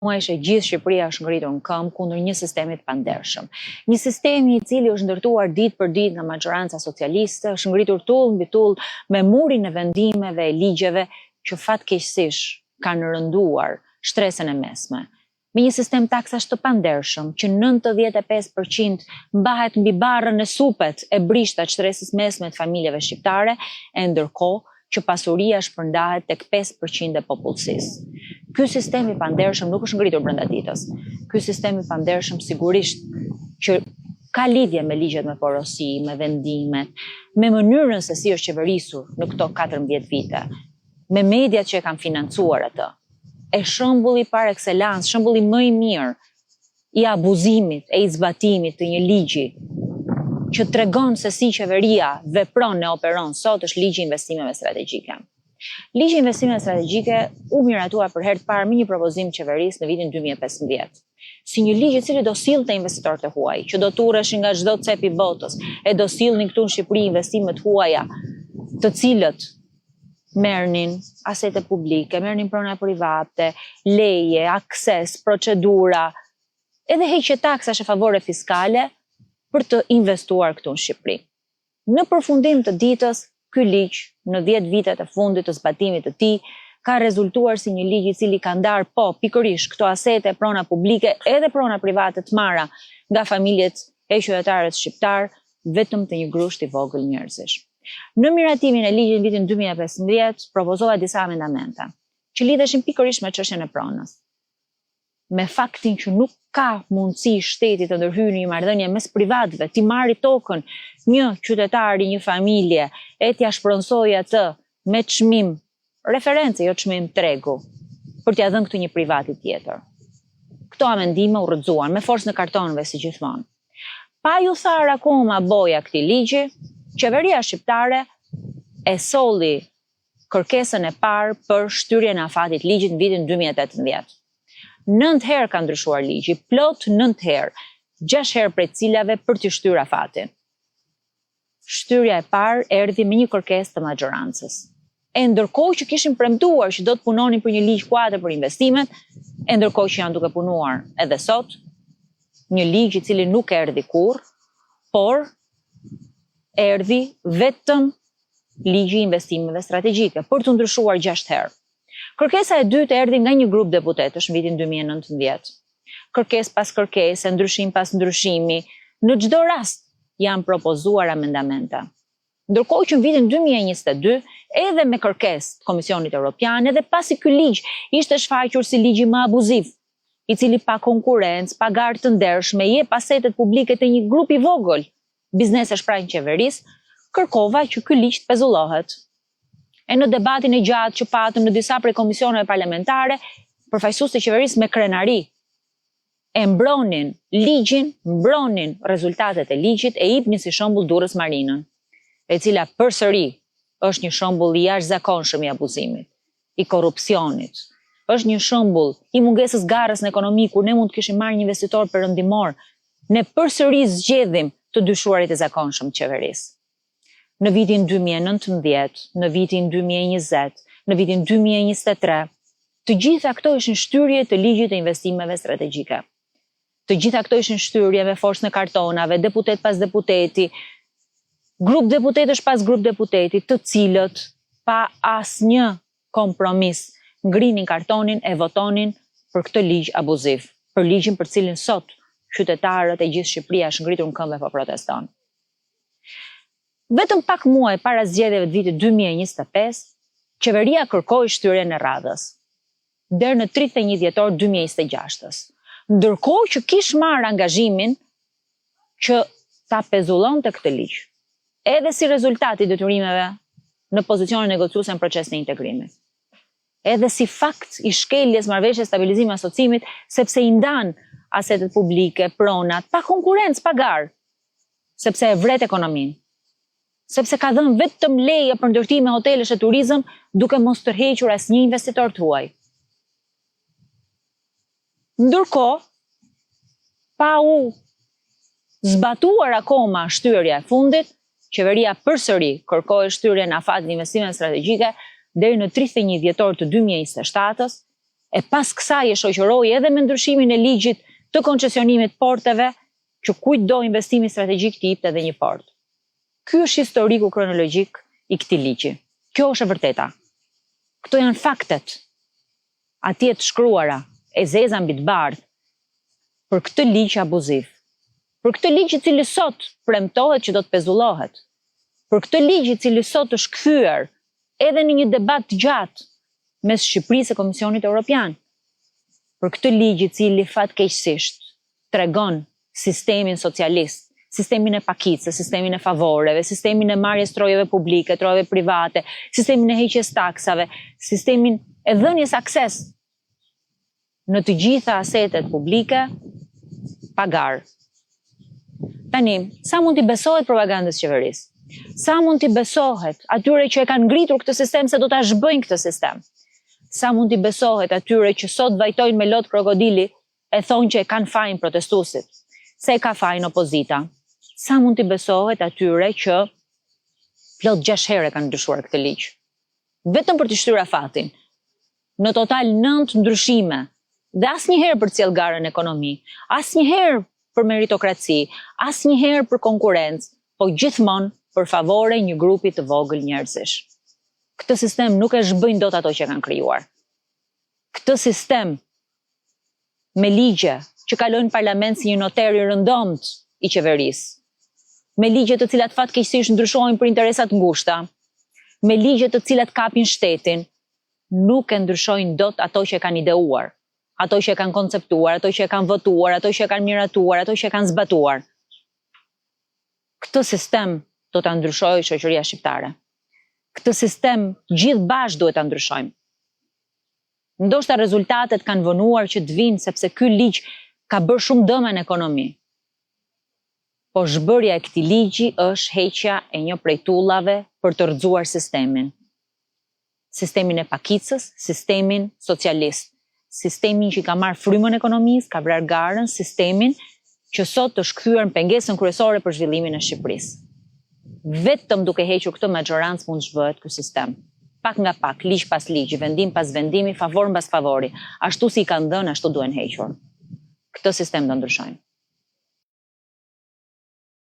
muajsh e gjithë Shqipëria është ngritur në këmbë kundër një sistemi të pandershëm. Një sistemi I cili është ndërtuar ditë për ditë nga majoranca socialiste, është ngritur tull mbi tull me murin e vendimeve e ligjeve që fatkeqësisht kanë rënduar shtresën e mesme. Me një sistem taksash të pandershëm që 95% mbahet mbi barrën e supet e brishta të shtresës mesme të familjeve shqiptare, e ndërkohë që pasuria shpërndahet tek 5% e popullsisë. Ky sistem I pandershëm nuk është ngritur brenda ditës. Ky sistem I pandershëm sigurisht që ka lidhje me ligjet me porosi, me vendimet, me mënyrën se si është qeverisur në këto 14 vite, me mediat që e kanë financuar atë. E shembulli par excellence, shembulli më I mirë I abuzimit e I zbatimit të një ligji që tregon se si qeveria vepron e operon sot është ligji I investimeve strategjike. Ligji I investimeve strategjike u miratua për herë të parë me një propozim të qeverisë në vitin 2015. Si një ligj I cili do sillte investitorët e huaj, që do turreshin nga çdo cep I botës, e do sillnin këtu në Shqipëri investimet huaja, të cilët merrnin asete publike, merrnin prona private, leje, akses, procedura, edhe heqje taksash e favore fiskale për të investuar këtu në Shqipëri. Në përfundim të ditës, ky ligj në 10 vitet e fundit të zbatimit të tij ka rezultuar si një ligj I cili ka ndarë pikërisht këto asete, prona publike edhe prona private të marra nga familjet e qytetarëve shqiptar vetëm të një grusht I vogël njerëzish. Në miratimin e ligjit në vitin 2015 propozova disa amendamente që lidheshin pikërisht me çështjen e pronës. Me faktin që nuk ka mundësi shteti të ndërhyjë në një marrëdhënie mes privatëve, ti marri tokën një qytetari, një familje, e t'ja shpronsojë atë me çmim referencë, jo çmim tregu, për t'ia dhënë këtë një privati tjetër. Këto amendime u rrëzuan me forcën e kartonëve si gjithmonë. Pa ju tharë akoma boja këtij ligji, qeveria shqiptare e solli kërkesën e parë për shtyrjen e afatit ligjit në vitin 2018. 9 herë ka ndryshuar ligji, plot 9 herë, 6 herë prej cilave për të shtyrë afatin. Shtyrja e parë erdhi me një kërkesë të majorancës. E ndërkohë që kishin premtuar që do të punonin për një ligj kuadër për investimet, e ndërkohë që janë duke punuar edhe sot, një ligj I cili nuk erdhi kurrë, por erdhi vetëm ligji I investimeve strategjike, për të ndryshuar 6 herë. Kërkesa e dytë erdhi nga një grup deputetësh në vitin 2019. Kërkesë pas kërkese, ndryshim pas ndryshimi, në çdo rast janë propozuar amendamente. Ndërkohë që në vitin 2022, edhe me kërkesë të Komisionit Evropian, edhe pasi ky ligj ishte shfaqur si ligji më abuziv, I cili pa konkurrencë, pa garë të ndershme, jep asetet publike të një grup I vogël biznesesh pranë qeverisë, kërkova që ky ligj të pezullohet. E në debatin e gjatë që patëm në disa prej komisioneve parlamentare, përfaqësues të qeverisë me krenari e mbronin ligjin, mbronin rezultatet e ligjit e jepnin si shembull Durrës Marinën, e cila përsëri është një shembull I jashtëzakonshëm I abuzimit, I korrupsionit. Është një shembull I mungesës garrës në ekonomi kur ne mund të kishim marrë një investitor perëndimor, ne përsëri zgjedhim të dyshuarit e zakonshëm të qeverisë. Në vitin 2019, në vitin 2020, në vitin 2023, të gjitha këto ishin shtyrje të ligjit të investimeve strategjike. Të gjitha këto ishin shtyrje me forcën e kartonave, deputet pas deputeti, grup deputetësh pas grup deputeti, të cilët pa asnjë kompromis ngrinin kartonin e votonin për këtë ligj abuziv, për ligjin për cilin sot qytetarët e gjithë Shqipëria është ngritur në këmbë po proteston. Vetëm pak muaj para zgjedhjeve të vitit 2025, qeveria kërkoi shtyrjen e radhës deri në 31 dhjetor 2026. Ndërkohë që kish marrë angazhimin që ta pezullonte këtë ligj, edhe si rezultat I detyrimeve në pozicionin negociues në procesin e integrimit. Edhe si fakt I shkeljes marrëveshjes stabilizimi asocimit, sepse I ndan asetet publike, pronat, pa konkurrencë, pa garë, sepse e vret ekonominë, sepse ka dhënë vetëm leje për ndërtime hotelesh e turizëm, duke mos tërhequr asnjë investitor të huaj. Ndërkohë, pa u zbatuar akoma shtyrja e fundit, qeveria përsëri kërkoi shtyrjen e afatit të investimeve strategjike deri në 31 dhjetor të 2027-s, e pas kësaj e shoqëroi edhe me ndryshimin e ligjit të koncesionimit porteve, që kujtdo investimi strategjik të jepte edhe një port. Ky është historiku kronologjik i këtij ligji. Kjo është e vërteta. Këto janë faktet. Atje të shkruara, e zeza mbi të bardhë, për këtë ligj abuziv. Për këtë ligj i cili sot premtohet që do të pezullohet. Për këtë ligj i cili sot është kthyer edhe në një debat të gjatë mes Shqipërisë e Komisionit Evropian. Për këtë ligj i cili fatkeqësisht tregon sistemin socialist, sistemin e pakicës, sistemin e favoreve, sistemin e marrjes trojeve publike, trojeve private, sistemin e heqjes taksave, sistemin e dhënies akses në të gjitha asetet publike, pagar. Tani, sa mund t'i besohet propagandës qeverisë? Sa mund t'i besohet atyre që e kanë ngritur këtë sistem se do t'a zhbëjnë këtë sistem? Sa mund t'i besohet atyre që sot vajtojnë me lot krokodili e thonë që e kanë fajin protestuesit, se e ka fajin opozita? Sa mund t'i besohet atyre që plot 6 herë kanë ndryshuar këtë ligj? Vetëm për t'i shtyra fatin. Në total 9 ndryshime, dhe asnjëherë për cilë garën ekonomi, asnjëherë për meritokraci, asnjëherë për konkurrencë, po gjithmonë për favore një grupi të vogël njerëzish. Këtë sistem nuk e zhbëjnë dot ato që kanë krijuar. Këtë sistem me ligje që kalojnë në parlament si një noter i rëndomt i qeverisë, me ligje të cilat fatkeqësisht ndryshojnë për interesat ngushta, me ligje të cilat kapin shtetin, nuk e ndryshojnë dot ato që kanë ideuar, ato që kanë konceptuar, ato që kanë votuar, ato që kanë miratuar, ato që kanë zbatuar. Këtë sistem do ta ndryshojë shoqëria shqiptare. Këtë sistem gjithë bashkë duhet ta ndryshojmë. Ndoshta rezultatet kanë vonuar që të vinë sepse ky ligj ka bërë shumë dëm në ekonomi. Po zhbërja e këtij ligji është heqja e një prej tullave për të rrëzuar sistemin. Sistemin e pakicës, sistemin socialist, sistemin që ka marrë frymën e ekonomisë, ka vrarë garën, sistemin që sot është kthyer në pengesën kryesore për zhvillimin e Shqipërisë. Vetëm duke hequr këtë majorancë mund zhvëhet ky sistem. Pak nga pak, ligj pas ligji, vendim pas vendimi, favor mbas favori. Ashtu si i kanë dhënë, ashtu duhen hequr. Këtë sistem do ndryshojmë.